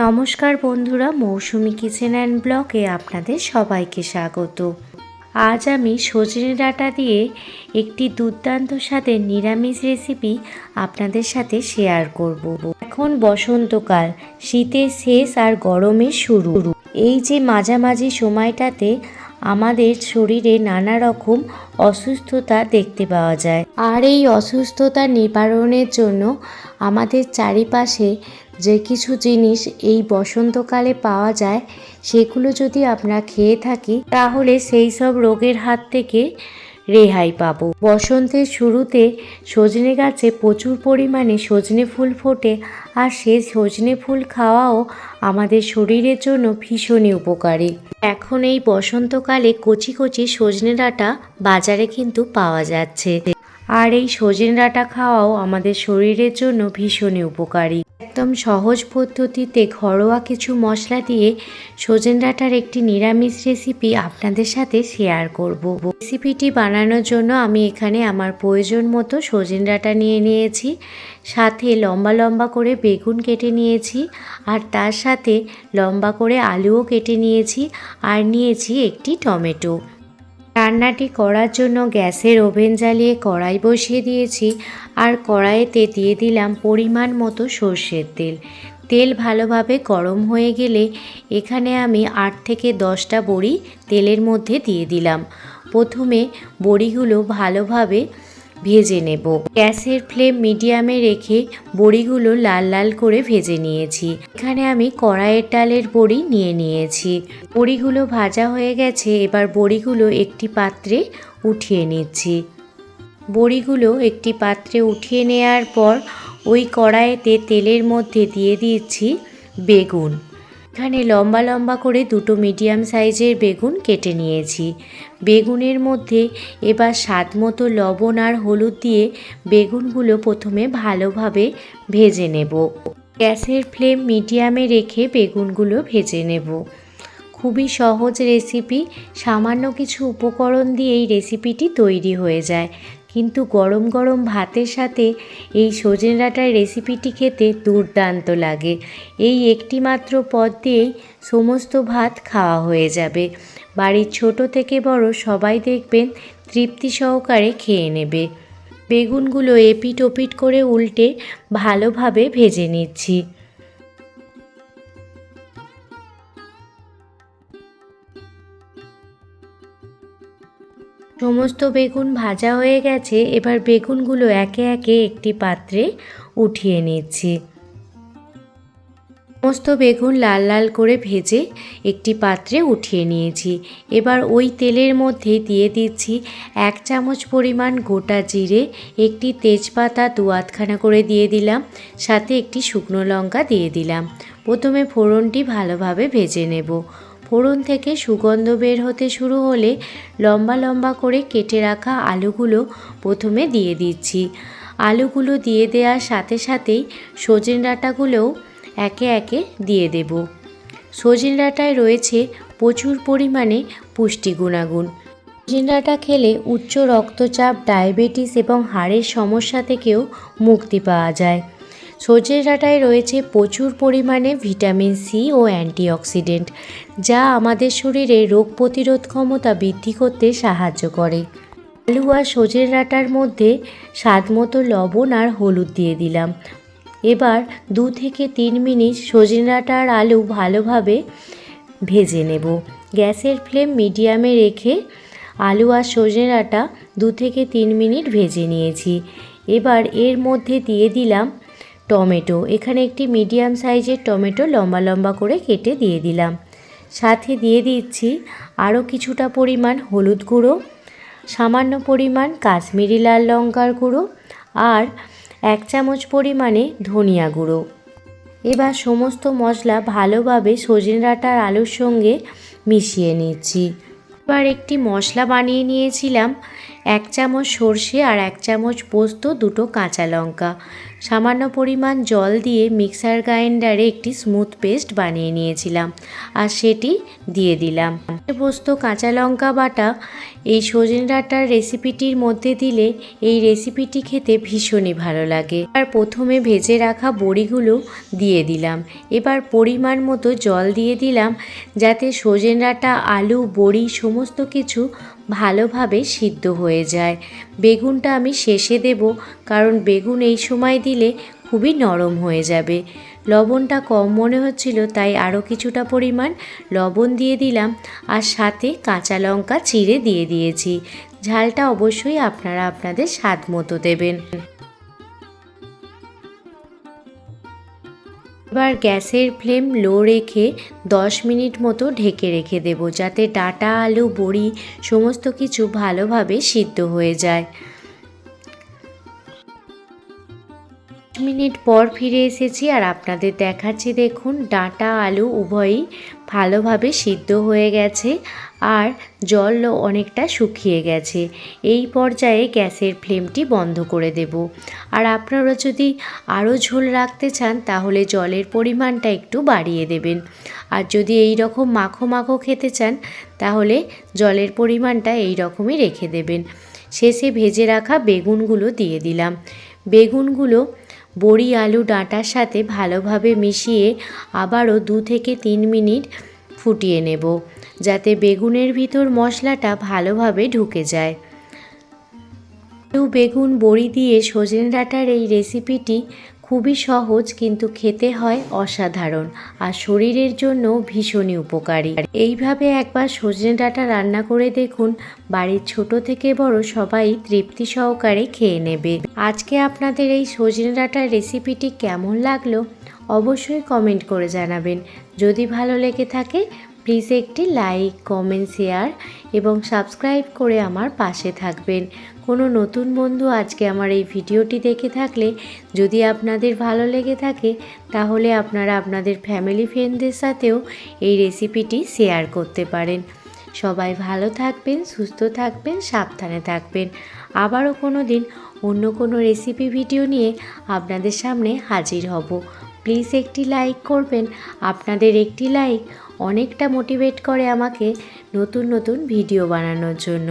নমস্কার বন্ধুরা, মৌসুমি kitchen and ব্লগে আপনাদের সবাইকে স্বাগত। আজ আমি সজনে ডাঁটা দিয়ে একটি দুর্দান্ত স্বাদের নিরামিষ রেসিপি আপনাদের সাথে শেয়ার করব। এখন বসন্তকাল, শীতের শেষ আর গরমের শুরু। এই যে মাঝামাঝি সময়টাতে আমাদের শরীরে নানা রকম অসুস্থতা দেখতে পাওয়া যায়, আর এই অসুস্থতা নিবারণের জন্য আমাদের চারিপাশে যে কিছু জিনিস এই বসন্তকালে পাওয়া যায় সেগুলো যদি আমরা খেয়ে থাকি তাহলে সেই সব রোগের হাত থেকে রেহাই পাবো। বসন্তের শুরুতে সজনে গাছে প্রচুর পরিমাণে সজনে ফুল ফোটে, আর সেই সজনে ফুল খাওয়াও আমাদের শরীরের জন্য ভীষণই উপকারী। এখন এই বসন্তকালে কচি কচি সজনে ডাঁটা বাজারে কিন্তু পাওয়া যাচ্ছে, আর এই সজনে ডাঁটা খাওয়াও আমাদের শরীরের জন্য ভীষণই উপকারী। একদম সহজ পদ্ধতিতে ঘরোয়া কিছু মশলা দিয়ে সজনে ডাঁটার একটি নিরামিষ রেসিপি আপনাদের সাথে শেয়ার করব। রেসিপিটি বানানোর জন্য আমি এখানে আমার প্রয়োজন মতো সজনে ডাঁটা নিয়ে নিয়েছি, সাথে লম্বা লম্বা করে বেগুন কেটে নিয়েছি, আর তার সাথে লম্বা করে আলুও কেটে নিয়েছি, আর নিয়েছি একটি টমেটো। রান্নাটি করার জন্য গ্যাসের ওভেন জ্বালিয়ে কড়াই বসিয়ে দিয়েছি, আর কড়াইতে দিয়ে দিলাম পরিমাণ মতো সর্ষের তেল। তেল ভালোভাবে গরম হয়ে গেলে এখানে আমি 8 থেকে 10টা বড়ি তেলের মধ্যে দিয়ে দিলাম। প্রথমে বড়িগুলো ভালোভাবে ভেজে নেব। গ্যাসের ফ্লেম মিডিয়ামে রেখে বড়িগুলো লাল লাল করে ভেজে নিয়েছি। এখানে আমি কড়াইয়ের ডালের বড়ি নিয়ে নিয়েছি। বড়িগুলো ভাজা হয়ে গেছে, এবার বড়িগুলো একটি পাত্রে উঠিয়ে নিচ্ছি। বড়িগুলো একটি পাত্রে উঠিয়ে নেওয়ার পর ওই কড়াইতে তেলের মধ্যে দিয়ে দিচ্ছি বেগুন। এখানে লম্বা লম্বা করে 2টো মিডিয়াম সাইজের বেগুন কেটে নিয়েছি। বেগুনের মধ্যে এবার স্বাদ মতো লবণ আর হলুদ দিয়ে বেগুনগুলো প্রথমে ভালোভাবে ভেজে নেব। গ্যাসের ফ্লেম মিডিয়ামে রেখে বেগুনগুলো ভেজে নেব। খুবই সহজ রেসিপি, সামান্য কিছু উপকরণ দিয়ে এই রেসিপিটি তৈরি হয়ে যায়, কিন্তু গরম গরম ভাতের সাথে এই সজনে ডাঁটার রেসিপিটি খেতে দুর্দান্ত লাগে। এই একটি মাত্র পদ দিয়েই সমস্ত ভাত খাওয়া হয়ে যাবে। বাড়ির ছোট থেকে বড় সবাই দেখবেন তৃপ্তি সহকারে খেয়ে নেবে। বেগুনগুলো এপিট ওপিট করে উল্টে ভালোভাবে ভেজে নিচ্ছি। সমস্ত বেগুন ভাজা হয়ে গেছে, এবার বেগুনগুলো একে একে একটি পাত্রে উঠিয়ে নিচ্ছি। সমস্ত বেগুন লাল লাল করে ভেজে একটি পাত্রে উঠিয়ে নিয়েছি। এবার ওই তেলের মধ্যে দিয়ে দিচ্ছি 1 চামচ পরিমাণ গোটা জিরে, একটি তেজপাতা 2-8খানা করে দিয়ে দিলাম, সাথে একটি শুকনো লঙ্কা দিয়ে দিলাম। প্রথমে ফোড়নটি ভালোভাবে ভেজে নেব। ফোড়ন থেকে সুগন্ধ বের হতে শুরু হলে লম্বা লম্বা করে কেটে রাখা আলুগুলো প্রথমে দিয়ে দিচ্ছি। আলুগুলো দিয়ে দেওয়ার সাথে সাথেই সজনে ডাঁটাগুলোও একে একে দিয়ে দেব। সজনে ডাঁটায় রয়েছে প্রচুর পরিমাণে পুষ্টি গুণাগুণ। সজনে ডাঁটা খেলে উচ্চ রক্তচাপ, ডায়াবেটিস এবং হাড়ের সমস্যা থেকেও মুক্তি পাওয়া যায়। সজনে ডাঁটায় রয়েছে প্রচুর পরিমাণে ভিটামিন সি ও অ্যান্টিঅক্সিডেন্ট, যা আমাদের শরীরে রোগ প্রতিরোধ ক্ষমতা বৃদ্ধি করতে সাহায্য করে। আলু আর সজনে ডাঁটার মধ্যে স্বাদ মতো লবণ আর হলুদ দিয়ে দিলাম। এবার 2 থেকে 3 মিনিট সজনে ডাঁটা আর আলু ভালোভাবে ভেজে নেব। গ্যাসের ফ্লেম মিডিয়ামে রেখে আলু আর সজনে ডাঁটা 2 থেকে 3 মিনিট ভেজে নিয়েছি। এবার এর মধ্যে দিয়ে দিলাম টমেটো। এখানে একটি মিডিয়াম সাইজের টমেটো লম্বা লম্বা করে কেটে দিয়ে দিলাম। সাথে দিয়ে দিচ্ছি আরও কিছুটা পরিমাণ হলুদ গুঁড়ো, সামান্য পরিমাণ কাশ্মীরি লাল লঙ্কার গুঁড়ো, আর 1 চামচ পরিমাণে ধনিয়া গুঁড়ো। এবার সমস্ত মশলা ভালোভাবে সজনে ডাঁটা আর আলুর সঙ্গে মিশিয়ে নিচ্ছি। এবার একটি মশলা বানিয়ে নিয়েছিলাম, 1 চামচ সর্ষে আর 1 চামচ পোস্ত, 2টো কাঁচা লঙ্কা। সামান্য পরিমাণ জল দিয়ে মিক্সার গ্রাইন্ডারে একটি স্মুথ পেস্ট বানিয়ে নিয়েছিলাম আর সেটি দিয়ে দিলাম। পোস্ত কাঁচা লঙ্কা বাটা এই সজনে ডাঁটার রেসিপিটির মধ্যে দিলে এই রেসিপিটি খেতে ভীষণই ভালো লাগে। আর প্রথমে ভেজে রাখা বড়িগুলো দিয়ে দিলাম। এবার পরিমাণ মতো জল দিয়ে দিলাম যাতে সজনে ডাঁটা, আলু, বড়ি সমস্ত কিছু ভালোভাবে সিদ্ধ হয়ে যায়। বেগুনটা আমি শেষে দেব, কারণ বেগুন এই সময় দিলে খুবই নরম হয়ে যাবে। লবণটা কম মনে হচ্ছিল, তাই আরও কিছুটা পরিমাণ লবণ দিয়ে দিলাম আর সাথে কাঁচা লঙ্কা চিড়ে দিয়ে দিয়েছি। ঝালটা অবশ্যই আপনারা আপনাদের স্বাদ মতো দেবেন। এবার গ্যাসের ফ্লেম লো রেখে 10 মিনিট মতো ঢেকে রেখে দেব, যাতে ডাঁটা, আলু, বড়ি সমস্ত কিছু ভালোভাবে সিদ্ধ হয়ে যায়। মিনিট পর ফিরে এসেছি আর আপনাদের দেখাচ্ছি, দেখুন ডাঁটা, আলু উভয়ই ভালোভাবে সিদ্ধ হয়ে গেছে আর জলও অনেকটা শুকিয়ে গেছে। এই পর্যায়ে গ্যাসের ফ্লেমটি বন্ধ করে দেব। আর আপনারা যদি আরও ঝোল রাখতে চান তাহলে জলের পরিমাণটা একটু বাড়িয়ে দেবেন। আর যদি এই রকম মাখো মাখো খেতে চান তাহলে জলের পরিমাণটা এই রকমই রেখে দেবেন। শেষে ভেজে রাখা বেগুনগুলো দিয়ে দিলাম। বেগুনগুলো বড়ি, আলু, ডাঁটার সাথে ভালোভাবে মিশিয়ে আবারও 2 থেকে 3 মিনিট ফুটিয়ে নেব, যাতে বেগুনের ভিতর মশলাটা ভালোভাবে ঢুকে যায়। আলু, বেগুন, বড়ি দিয়ে সজনে ডাঁটার এই রেসিপিটি খুবই সহজ, কিন্তু খেতে হয় অসাধারণ আর শরীরের জন্য ভীষণই উপকারী। এইভাবে একবার সজনে ডাঁটা রান্না করে দেখুন, বাড়ির ছোট থেকে বড় সবাই তৃপ্তি সহকারে খেয়ে নেবে। আজকে আপনাদের এই সজনে ডাঁটার রেসিপিটি কেমন লাগলো অবশ্যই কমেন্ট করে জানাবেন। যদি ভালো লেগে থাকে প্লিজ একটি লাইক, কমেন্ট, শেয়ার এবং সাবস্ক্রাইব করে আমার পাশে থাকবেন। কোনো নতুন বন্ধু আজকে আমার এই ভিডিওটি দেখে থাকলে যদি আপনাদের ভালো লেগে থাকে তাহলে আপনারা আপনাদের ফ্যামিলি ফ্রেন্ডদের সাথেও এই রেসিপিটি শেয়ার করতে পারেন। সবাই ভালো থাকবেন, সুস্থ থাকবেন, সাবধানে থাকবেন। আবারও কোনো দিন অন্য কোনো রেসিপি ভিডিও নিয়ে আপনাদের সামনে হাজির হব। প্লিজ একটি লাইক করবেন। আপনাদের একটি লাইক অনেকটা মোটিভেট করে আমাকে নতুন নতুন ভিডিও বানানোর জন্য।